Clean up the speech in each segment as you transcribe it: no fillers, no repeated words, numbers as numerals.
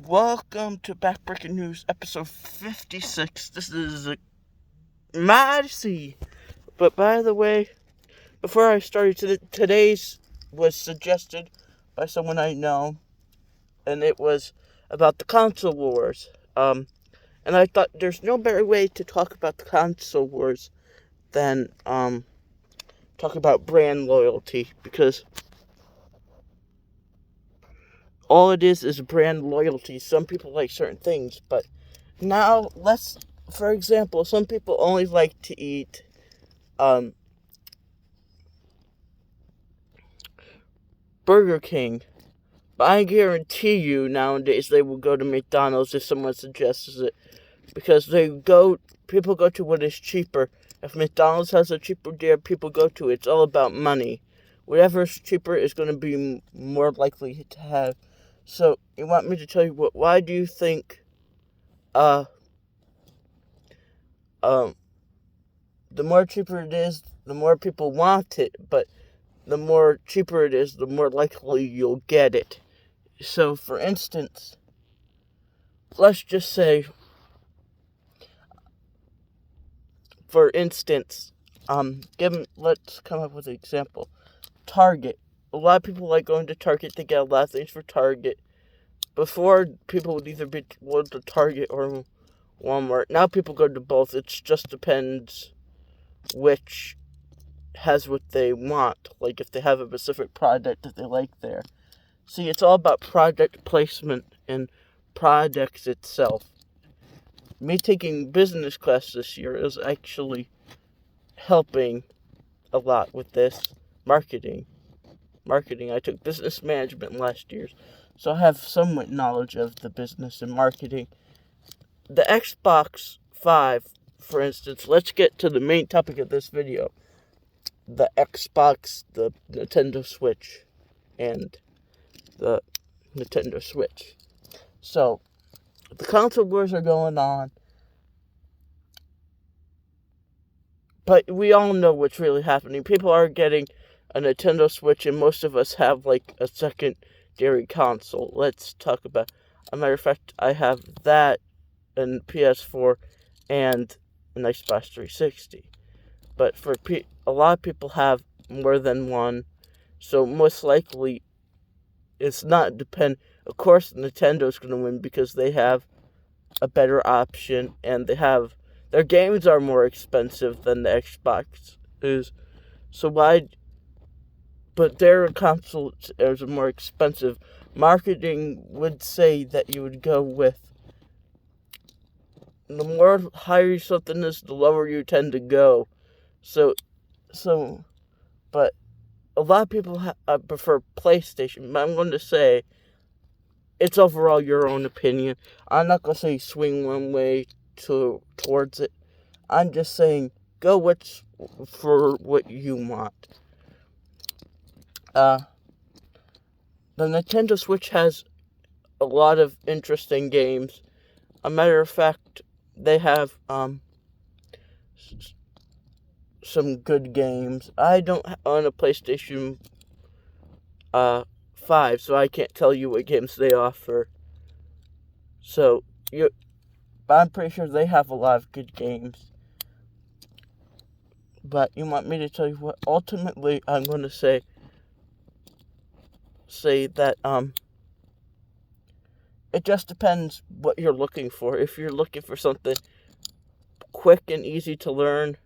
Welcome to Backbreaking News, episode 56. This is Massey. But by the way, before I started, today's was suggested by someone I know, and it was about the console wars. And I thought there's no better way to talk about the console wars than talk about brand loyalty, because all it is brand loyalty. Some people like certain things, but now for example, some people only like to eat Burger King, but I guarantee you nowadays they will go to McDonald's if someone suggests it, because people go to what is cheaper. If McDonald's has a cheaper deal, people go to it. It's all about money. Whatever is cheaper is going to be more likely to have. So you want me to tell you why do you think the more cheaper it is, the more people want it, but the more cheaper it is, the more likely you'll get it. So, for instance, let's just say, let's come up with an example. Target. A lot of people like going to Target to get a lot of things for Target. Before, people would either be going to Target or Walmart. Now people go to both. It just depends which has what they want. Like if they have a specific product that they like there. See, it's all about product placement and products itself. Me taking business class this year is actually helping a lot with this. Marketing. I took business management last year, so I have somewhat knowledge of the business and marketing. The Xbox 5, for instance, let's get to the main topic of this video. The Xbox, the Nintendo Switch, and the Nintendo Switch. So, the console wars are going on, but we all know what's really happening. People are getting a Nintendo Switch, and most of us have like a secondary console. Let's talk about. As a matter of fact, I have that and PS4 and an Xbox 360. But a lot of people have more than one, so most likely it's not depend. Of course, Nintendo's going to win because they have a better option, and their games are more expensive than the Xbox is. So why? But their consoles are more expensive. Marketing would say that you would go with the more higher something is, the lower you tend to go. But a lot of people prefer PlayStation. But I'm going to say it's overall your own opinion. I'm not going to say swing one way towards it. I'm just saying go for what you want. The Nintendo Switch has a lot of interesting games. A matter of fact, they have some good games. I don't own a PlayStation 5, so I can't tell you what games they offer. But I'm pretty sure they have a lot of good games. But you want me to tell you what? Ultimately, I'm going to say that it just depends what you're looking for. If you're looking for something quick and easy to learn,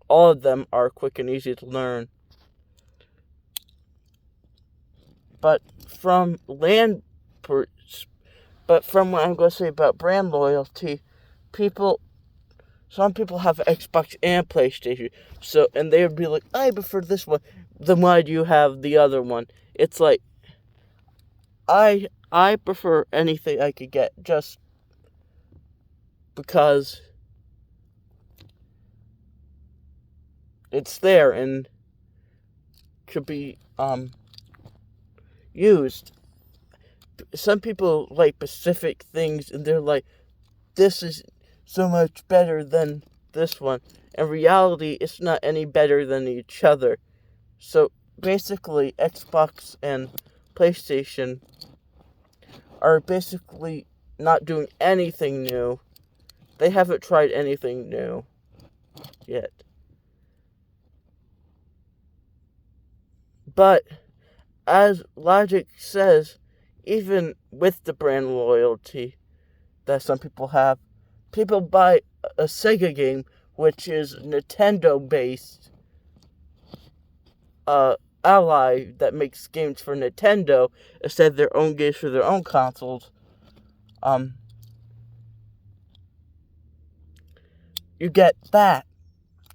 all of them are quick and easy to learn. But from what I'm going to say about brand loyalty, some people have Xbox and PlayStation, and they would be like, I prefer this one. Then why do you have the other one? It's like, I prefer anything I could get just because it's there and could be used. Some people like specific things, and they're like, this is so much better than this one. In reality, it's not any better than each other. So basically, Xbox and PlayStation are basically not doing anything new. They haven't tried anything new yet. But, as logic says, even with the brand loyalty that some people have, people buy a Sega game, which is Nintendo-based, ally that makes games for Nintendo instead of their own games for their own consoles. You get that.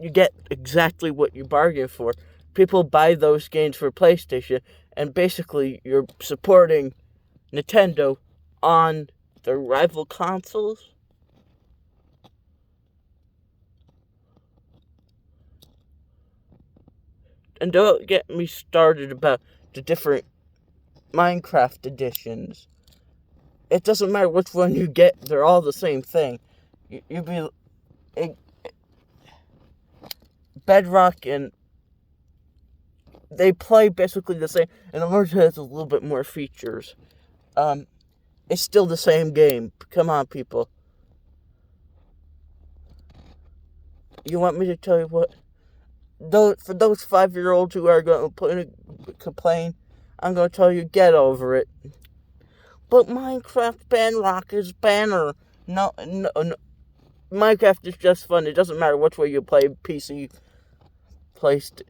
You get exactly what you bargained for. People buy those games for PlayStation, and basically you're supporting Nintendo on their rival consoles. And don't get me started about the different Minecraft editions. It doesn't matter which one you get, they're all the same thing. Bedrock and they play basically the same, and the merge has a little bit more features. It's still the same game. Come on, people. You want me to tell you what? For those 5-year-olds who are going to complain, I'm going to tell you, get over it. But Minecraft Bedrock is banner. No. Minecraft is just fun. It doesn't matter which way you play, PC, PlayStation,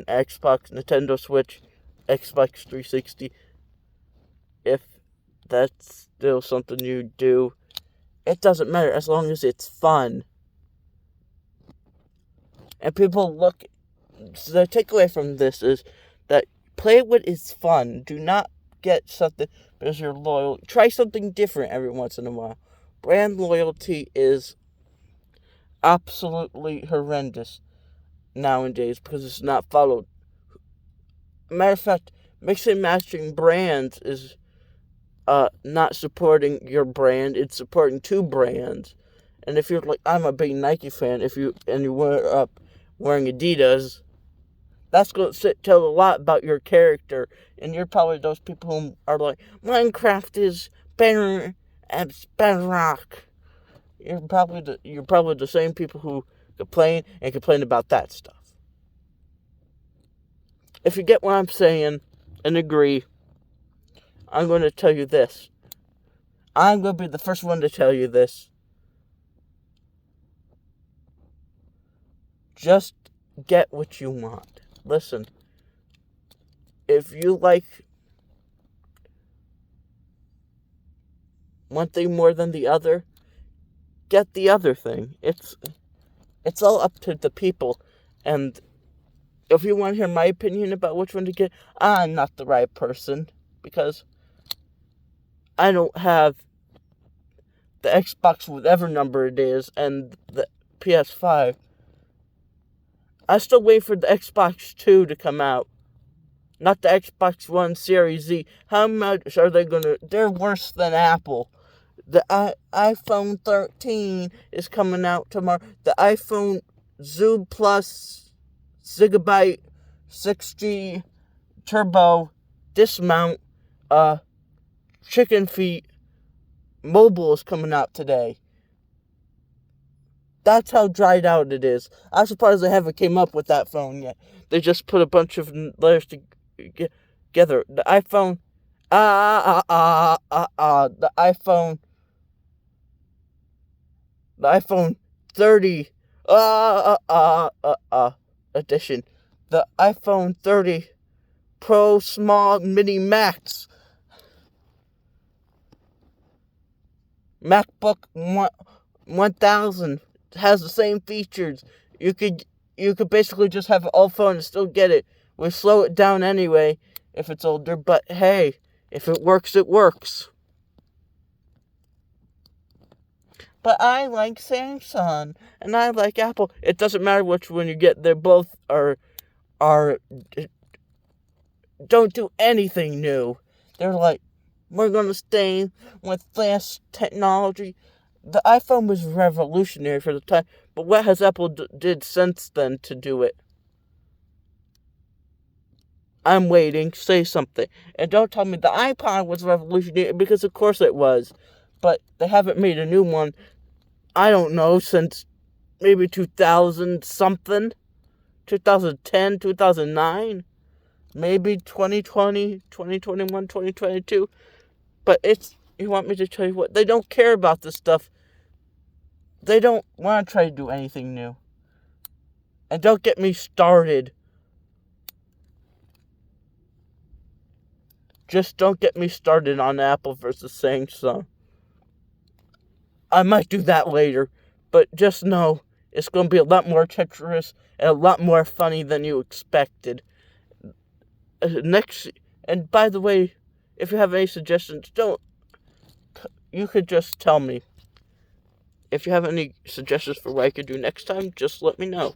Xbox, Nintendo Switch, Xbox 360. If that's still something you do, it doesn't matter as long as it's fun. And people look, so the takeaway from this is that play what is fun. Do not get something because you're loyal. Try something different every once in a while. Brand loyalty is absolutely horrendous nowadays because it's not followed. Matter of fact, mixing and matching brands is not supporting your brand. It's supporting two brands. And if you're like, I'm a big Nike fan, and you were up wearing Adidas, that's going to tell a lot about your character. And you're probably those people who are like, Minecraft is better as Bedrock. You're probably the same people who complain about that stuff. If you get what I'm saying and agree, I'm going to tell you this. I'm going to be the first one to tell you this. Just get what you want. Listen, if you like one thing more than the other, get the other thing. It's all up to the people. And if you want to hear my opinion about which one to get, I'm not the right person because I don't have the Xbox, whatever number it is, and the PS5. I still wait for the Xbox 2 to come out. Not the Xbox One Series Z. How much are they gonna... They're worse than Apple. The iPhone 13 is coming out tomorrow. The iPhone Zoom Plus Gigabyte 6G Turbo Dismount Chicken Feet Mobile is coming out today. That's how dried out it is. I'm surprised they haven't came up with that phone yet. They just put a bunch of letters together. The iPhone, the iPhone 30, edition. The iPhone 30 Pro Small Mini Max. MacBook 1000 has the same features. You could basically just have an old phone and still get it. We slow it down anyway if it's older, but hey, if it works, it works. But I like Samsung and I like Apple. It doesn't matter which one you get. They both are don't do anything new. They're like, we're going to stay with fast technology. The iPhone was revolutionary for the time, but what has Apple did since then to do it? I'm waiting. Say something. And don't tell me the iPod was revolutionary, because of course it was. But they haven't made a new one, I don't know, since maybe 2000 something. 2010, 2009. Maybe 2020, 2021, 2022. But you want me to tell you what? They don't care about this stuff. They don't want to try to do anything new. And don't get me started. Just don't get me started on Apple versus Samsung. I might do that later, but just know it's going to be a lot more treacherous and a lot more funny than you expected. And by the way, if you have any suggestions, you could just tell me. If you have any suggestions for what I could do next time, just let me know.